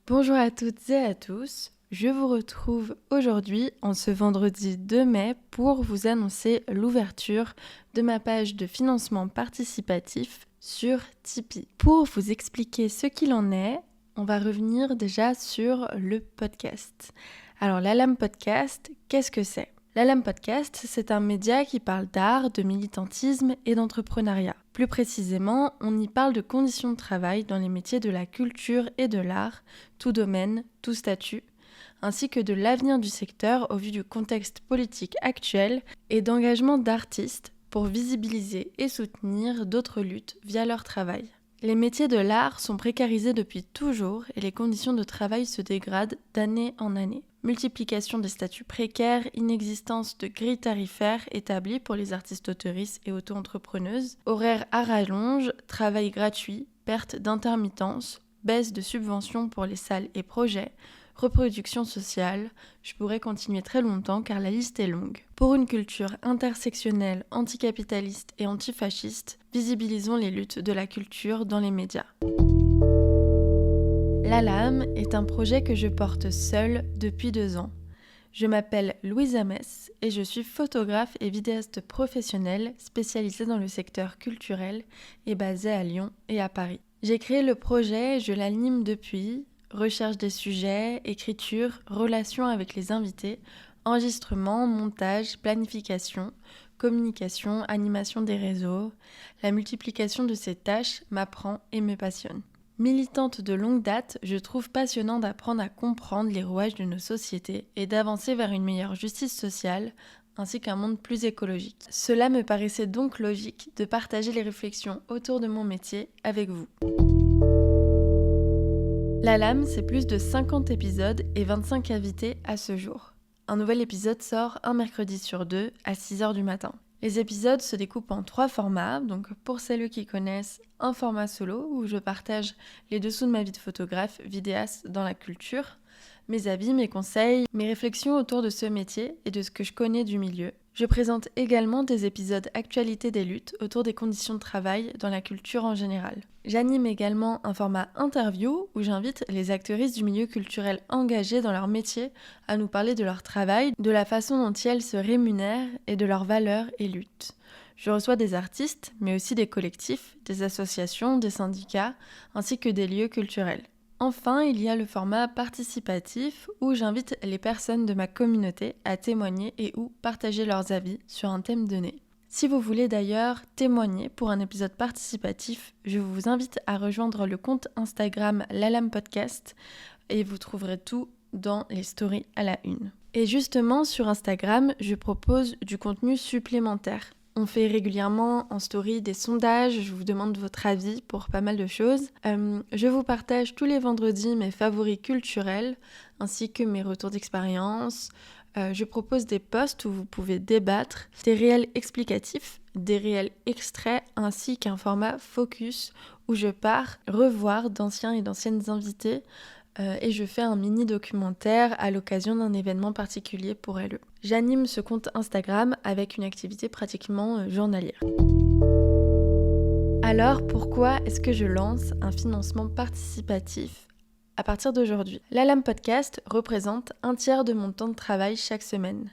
Bonjour à toutes et à tous, je vous retrouve aujourd'hui en ce vendredi 2 mai pour vous annoncer l'ouverture de ma page de financement participatif sur Tipeee. Pour vous expliquer ce qu'il en est, on va revenir déjà sur le podcast. Alors l'Alam Podcast, qu'est-ce que c'est ? L'Alam Podcast, c'est un média qui parle d'art, de militantisme et d'entrepreneuriat. Plus précisément, on y parle de conditions de travail dans les métiers de la culture et de l'art, tout domaine, tout statut, ainsi que de l'avenir du secteur au vu du contexte politique actuel et d'engagement d'artistes pour visibiliser et soutenir d'autres luttes via leur travail. Les métiers de l'art sont précarisés depuis toujours et les conditions de travail se dégradent d'année en année. Multiplication des statuts précaires, inexistence de grilles tarifaires établies pour les artistes auteuristes et auto-entrepreneuses, horaires à rallonge, travail gratuit, perte d'intermittence, baisse de subventions pour les salles et projets, reproduction sociale, je pourrais continuer très longtemps car la liste est longue. Pour une culture intersectionnelle, anticapitaliste et antifasciste, visibilisons les luttes de la culture dans les médias. L'Alam est un projet que je porte seule depuis 2 ans. Je m'appelle Louisa Mess et je suis photographe et vidéaste professionnelle spécialisée dans le secteur culturel et basée à Lyon et à Paris. J'ai créé le projet et je l'anime depuis. Recherche des sujets, écriture, relations avec les invités, enregistrement, montage, planification, communication, animation des réseaux. La multiplication de ces tâches m'apprend et me passionne. Militante de longue date, je trouve passionnant d'apprendre à comprendre les rouages de nos sociétés et d'avancer vers une meilleure justice sociale, ainsi qu'un monde plus écologique. Cela me paraissait donc logique de partager les réflexions autour de mon métier avec vous. L'Alam, c'est plus de 50 épisodes et 25 invités à ce jour. Un nouvel épisode sort un mercredi sur 2 à 6h du matin. Les épisodes se découpent en 3 formats, donc pour celles qui connaissent, un format solo où je partage les dessous de ma vie de photographe, vidéaste dans la culture, mes avis, mes conseils, mes réflexions autour de ce métier et de ce que je connais du milieu. Je présente également des épisodes actualités des luttes autour des conditions de travail dans la culture en général. J'anime également un format interview où j'invite les actrices du milieu culturel engagées dans leur métier à nous parler de leur travail, de la façon dont elles se rémunèrent et de leurs valeurs et luttes. Je reçois des artistes, mais aussi des collectifs, des associations, des syndicats, ainsi que des lieux culturels. Enfin, il y a le format participatif où j'invite les personnes de ma communauté à témoigner et ou partager leurs avis sur un thème donné. Si vous voulez d'ailleurs témoigner pour un épisode participatif, je vous invite à rejoindre le compte Instagram l'Alam Podcast et vous trouverez tout dans les stories à la une. Et justement, sur Instagram, je propose du contenu supplémentaire. On fait régulièrement en story des sondages, je vous demande votre avis pour pas mal de choses. Je vous partage tous les vendredis mes favoris culturels ainsi que mes retours d'expérience. Je propose des posts où vous pouvez débattre, des réels explicatifs, des réels extraits ainsi qu'un format focus où je pars revoir d'anciens et d'anciennes invités et je fais un mini documentaire à l'occasion d'un événement particulier pour elles. J'anime ce compte Instagram avec une activité pratiquement journalière. Alors pourquoi est-ce que je lance un financement participatif à partir d'aujourd'hui ? L'Alam Podcast représente 1/3 de mon temps de travail chaque semaine.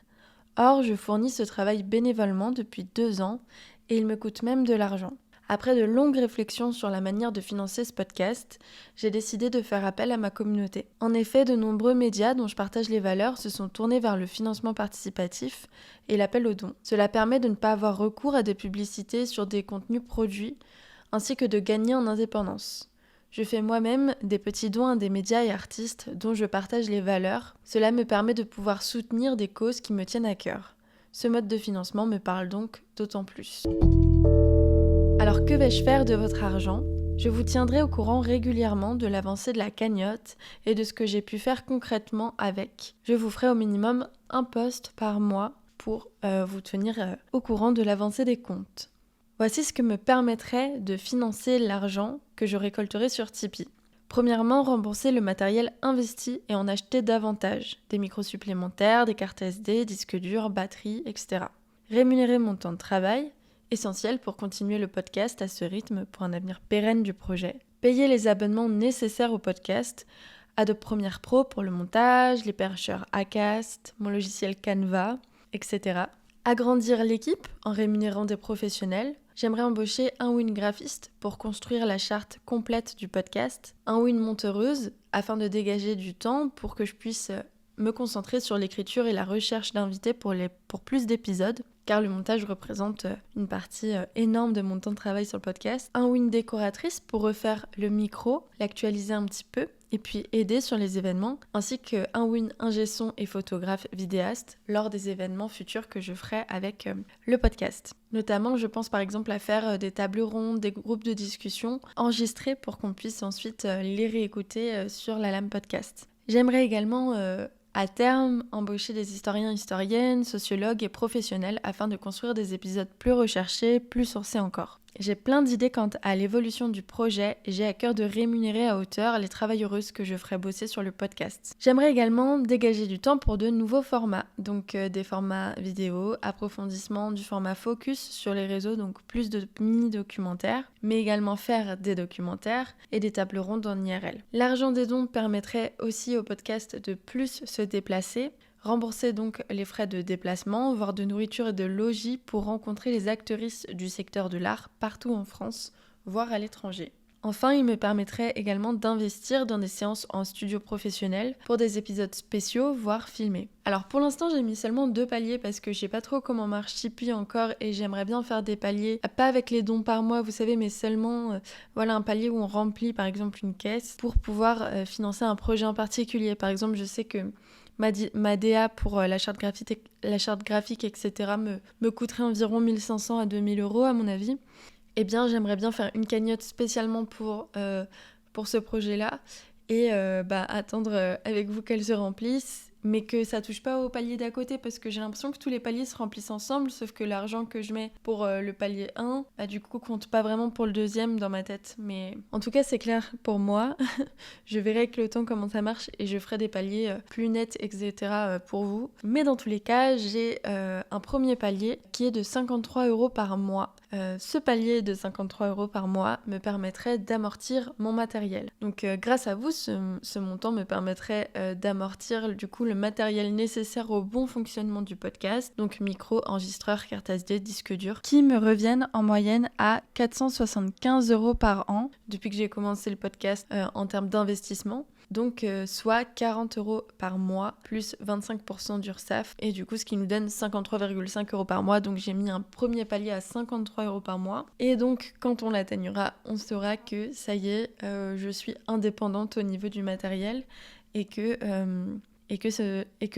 Or, je fournis ce travail bénévolement depuis 2 ans et il me coûte même de l'argent. Après de longues réflexions sur la manière de financer ce podcast, j'ai décidé de faire appel à ma communauté. En effet, de nombreux médias dont je partage les valeurs se sont tournés vers le financement participatif et l'appel aux dons. Cela permet de ne pas avoir recours à des publicités sur des contenus produits, ainsi que de gagner en indépendance. Je fais moi-même des petits dons à des médias et artistes dont je partage les valeurs. Cela me permet de pouvoir soutenir des causes qui me tiennent à cœur. Ce mode de financement me parle donc d'autant plus. Alors que vais-je faire de votre argent ? Je vous tiendrai au courant régulièrement de l'avancée de la cagnotte et de ce que j'ai pu faire concrètement avec. Je vous ferai au minimum un post par mois pour vous tenir au courant de l'avancée des comptes. Voici ce que me permettrait de financer l'argent que je récolterai sur Tipeee. Premièrement, rembourser le matériel investi et en acheter davantage. Des micros supplémentaires, des cartes SD, disques durs, batteries, etc. Rémunérer mon temps de travail, essentiel pour continuer le podcast à ce rythme pour un avenir pérenne du projet. Payer les abonnements nécessaires au podcast Adobe Premiere Pro pour le montage, l'hébergeur Acast, mon logiciel Canva, etc. Agrandir l'équipe en rémunérant des professionnels. J'aimerais embaucher un ou une graphiste pour construire la charte complète du podcast, un ou une monteuse afin de dégager du temps pour que je puisse me concentrer sur l'écriture et la recherche d'invités pour plus d'épisodes, car le montage représente une partie énorme de mon temps de travail sur le podcast. Un ou une décoratrice pour refaire le micro, l'actualiser un petit peu, et puis aider sur les événements, ainsi qu'un ou une ingé son et photographe vidéaste lors des événements futurs que je ferai avec le podcast. Notamment, je pense par exemple à faire des tables rondes, des groupes de discussion enregistrés pour qu'on puisse ensuite les réécouter sur la Lame Podcast. J'aimerais également à terme embaucher des historiens, historiennes, sociologues et professionnels afin de construire des épisodes plus recherchés, plus sourcés encore. J'ai plein d'idées quant à l'évolution du projet et j'ai à cœur de rémunérer à hauteur les travailleuses que je ferai bosser sur le podcast. J'aimerais également dégager du temps pour de nouveaux formats, donc des formats vidéo, approfondissement du format focus sur les réseaux, donc plus de mini-documentaires, mais également faire des documentaires et des tables rondes en IRL. L'argent des dons permettrait aussi au podcast de plus se déplacer, rembourser donc les frais de déplacement, voire de nourriture et de logis pour rencontrer les actrices du secteur de l'art partout en France, voire à l'étranger. Enfin, il me permettrait également d'investir dans des séances en studio professionnel pour des épisodes spéciaux, voire filmés. Alors pour l'instant, j'ai mis seulement 2 paliers parce que je sais pas trop comment marche Tipeee encore et j'aimerais bien faire des paliers, pas avec les dons par mois, vous savez, mais seulement un palier où on remplit par exemple une caisse pour pouvoir financer un projet en particulier. Par exemple, je sais que ma DA pour la charte graphique, etc. me coûterait environ 1500 à 2000 euros à mon avis. Eh bien, j'aimerais bien faire une cagnotte spécialement pour ce projet-là et attendre avec vous qu'elle se remplisse, mais que ça touche pas au palier d'à côté parce que j'ai l'impression que tous les paliers se remplissent ensemble, sauf que l'argent que je mets pour le palier 1, du coup, compte pas vraiment pour le deuxième dans ma tête. Mais en tout cas, c'est clair pour moi. Je verrai avec le temps comment ça marche et je ferai des paliers plus nets, etc. pour vous. Mais dans tous les cas, j'ai un premier palier qui est de 53 € par mois. Ce palier de 53 € par mois me permettrait d'amortir mon matériel. Donc grâce à vous, ce montant me permettrait d'amortir du coup le matériel nécessaire au bon fonctionnement du podcast, donc micro, enregistreur, carte SD, disque dur, qui me reviennent en moyenne à 475 € par an depuis que j'ai commencé le podcast en termes d'investissement. Donc soit 40 € par mois plus 25% d'URSSAF et du coup ce qui nous donne 53,5 € par mois. Donc j'ai mis un premier palier à 53 € par mois et donc quand on l'atteignera on saura que ça y est je suis indépendante au niveau du matériel et que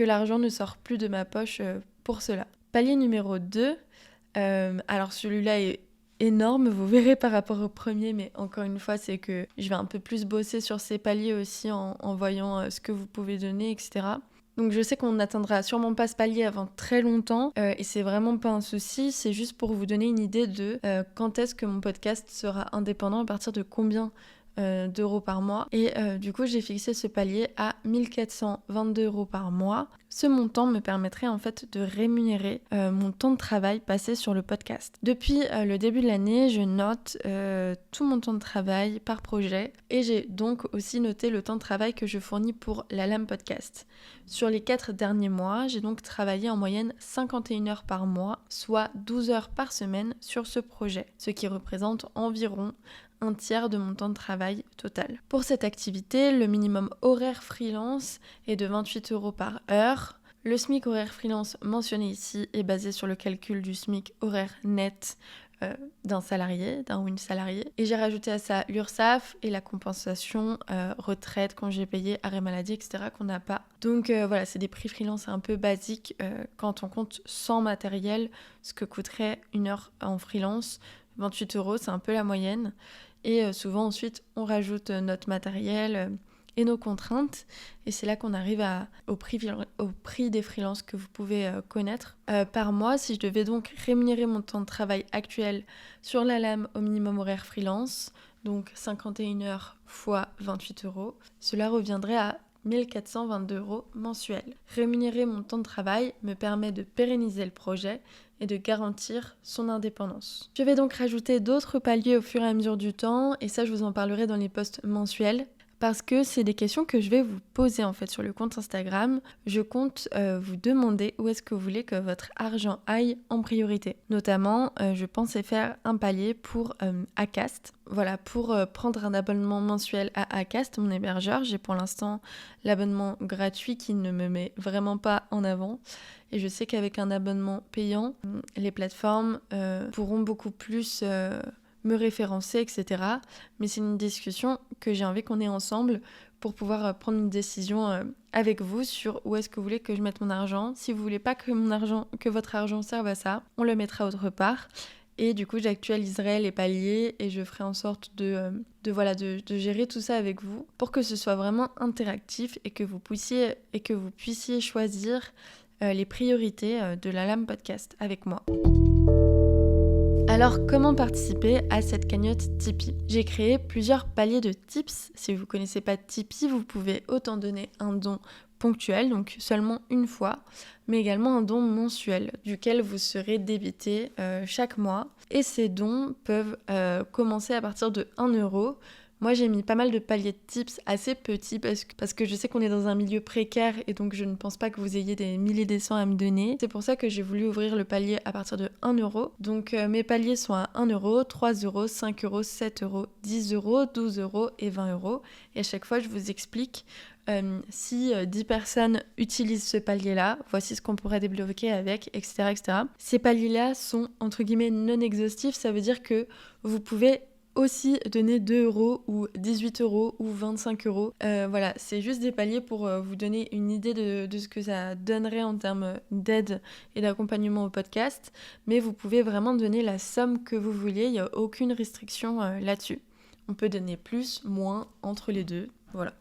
l'argent ne sort plus de ma poche pour cela. Palier numéro 2, alors celui-là est énorme, vous verrez par rapport au premier, mais encore une fois, c'est que je vais un peu plus bosser sur ces paliers aussi en voyant ce que vous pouvez donner, etc. Donc je sais qu'on n'atteindra sûrement pas ce palier avant très longtemps et c'est vraiment pas un souci, c'est juste pour vous donner une idée de quand est-ce que mon podcast sera indépendant, à partir de combien d'euros par mois. Et du coup, j'ai fixé ce palier à 1422 € par mois. Ce montant me permettrait en fait de rémunérer mon temps de travail passé sur le podcast. Depuis le début de l'année, je note tout mon temps de travail par projet et j'ai donc aussi noté le temps de travail que je fournis pour la Lame Podcast. Sur les 4 derniers mois, j'ai donc travaillé en moyenne 51 heures par mois, soit 12 heures par semaine sur ce projet, ce qui représente environ un tiers de mon temps de travail total. Pour cette activité, le minimum horaire freelance est de 28 € par heure. Le SMIC horaire freelance mentionné ici est basé sur le calcul du SMIC horaire net d'un ou une salariée. Et j'ai rajouté à ça l'URSSAF et la compensation retraite, congé payé, arrêt maladie, etc. qu'on n'a pas. Donc voilà, c'est des prix freelance un peu basiques quand on compte sans matériel, ce que coûterait une heure en freelance. 28 €, c'est un peu la moyenne. Et souvent ensuite, on rajoute notre matériel et nos contraintes. Et c'est là qu'on arrive au prix des freelances que vous pouvez connaître. Par mois, si je devais donc rémunérer mon temps de travail actuel sur la Lame au minimum horaire freelance, donc 51 heures fois 28 €, cela reviendrait à 1422 € mensuels. Rémunérer mon temps de travail me permet de pérenniser le projet et de garantir son indépendance. Je vais donc rajouter d'autres paliers au fur et à mesure du temps, et ça je vous en parlerai dans les posts mensuels. parce que c'est des questions que je vais vous poser en fait sur le compte Instagram. Je compte vous demander où est-ce que vous voulez que votre argent aille en priorité. Notamment, je pensais faire un palier pour Acast. Voilà, pour prendre un abonnement mensuel à Acast, mon hébergeur. J'ai pour l'instant l'abonnement gratuit qui ne me met vraiment pas en avant. Et je sais qu'avec un abonnement payant, les plateformes pourront beaucoup plus me référencer, etc. Mais c'est une discussion que j'ai envie qu'on ait ensemble pour pouvoir prendre une décision avec vous sur où est-ce que vous voulez que je mette mon argent. Si vous voulez pas que votre argent serve à ça, on le mettra autre part. Et du coup, j'actualiserai les paliers et je ferai en sorte de gérer tout ça avec vous pour que ce soit vraiment interactif et que vous puissiez choisir les priorités de la Lame Podcast avec moi. Alors, comment participer à cette cagnotte Tipeee ? J'ai créé plusieurs paliers de tips. Si vous ne connaissez pas Tipeee, vous pouvez autant donner un don ponctuel, donc seulement une fois, mais également un don mensuel, duquel vous serez débité chaque mois. Et ces dons peuvent commencer à partir de 1€. Moi, j'ai mis pas mal de paliers de tips assez petits parce que je sais qu'on est dans un milieu précaire et donc je ne pense pas que vous ayez des milliers de cents à me donner. C'est pour ça que j'ai voulu ouvrir le palier à partir de 1€. Donc mes paliers sont à 1€, 3€, 5€, 7€, 10€, 12€ et 20€. Et à chaque fois, je vous explique si 10 personnes utilisent ce palier-là, voici ce qu'on pourrait débloquer avec, etc., etc. Ces paliers-là sont entre guillemets non exhaustifs, ça veut dire que vous pouvez aussi donner 2€ ou 18€ ou 25€. Voilà, c'est juste des paliers pour vous donner une idée de ce que ça donnerait en termes d'aide et d'accompagnement au podcast. Mais vous pouvez vraiment donner la somme que vous voulez, il n'y a aucune restriction là-dessus. On peut donner plus, moins, entre les deux, voilà.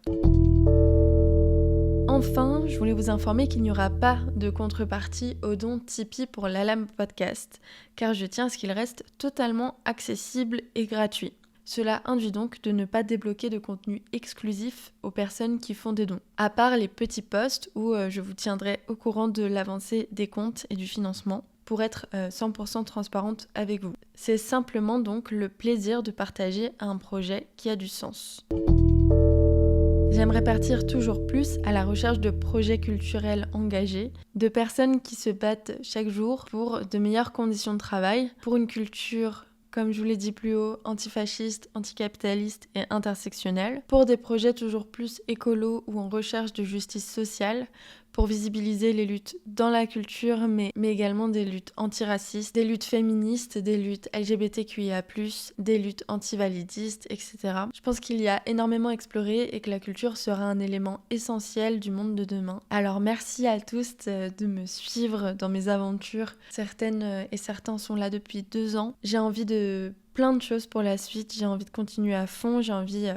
Enfin, je voulais vous informer qu'il n'y aura pas de contrepartie au don Tipeee pour la Lame Podcast, car je tiens à ce qu'il reste totalement accessible et gratuit. Cela induit donc de ne pas débloquer de contenu exclusif aux personnes qui font des dons, à part les petits posts où je vous tiendrai au courant de l'avancée des comptes et du financement pour être 100% transparente avec vous. C'est simplement donc le plaisir de partager un projet qui a du sens. J'aimerais partir toujours plus à la recherche de projets culturels engagés, de personnes qui se battent chaque jour pour de meilleures conditions de travail, pour une culture, comme je vous l'ai dit plus haut, antifasciste, anticapitaliste et intersectionnelle, pour des projets toujours plus écolos ou en recherche de justice sociale, pour visibiliser les luttes dans la culture, mais également des luttes antiracistes, des luttes féministes, des luttes LGBTQIA+, des luttes antivalidistes, etc. Je pense qu'il y a énormément à explorer et que la culture sera un élément essentiel du monde de demain. Alors merci à tous de me suivre dans mes aventures. Certaines et certains sont là depuis 2 ans. J'ai envie de plein de choses pour la suite, j'ai envie de continuer à fond, j'ai envie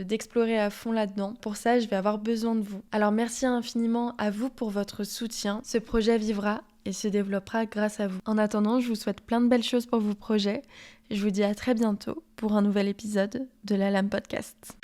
d'explorer à fond là-dedans. Pour ça, je vais avoir besoin de vous. Alors merci infiniment à vous pour votre soutien. Ce projet vivra et se développera grâce à vous. En attendant, je vous souhaite plein de belles choses pour vos projets. Je vous dis à très bientôt pour un nouvel épisode de la Lame Podcast.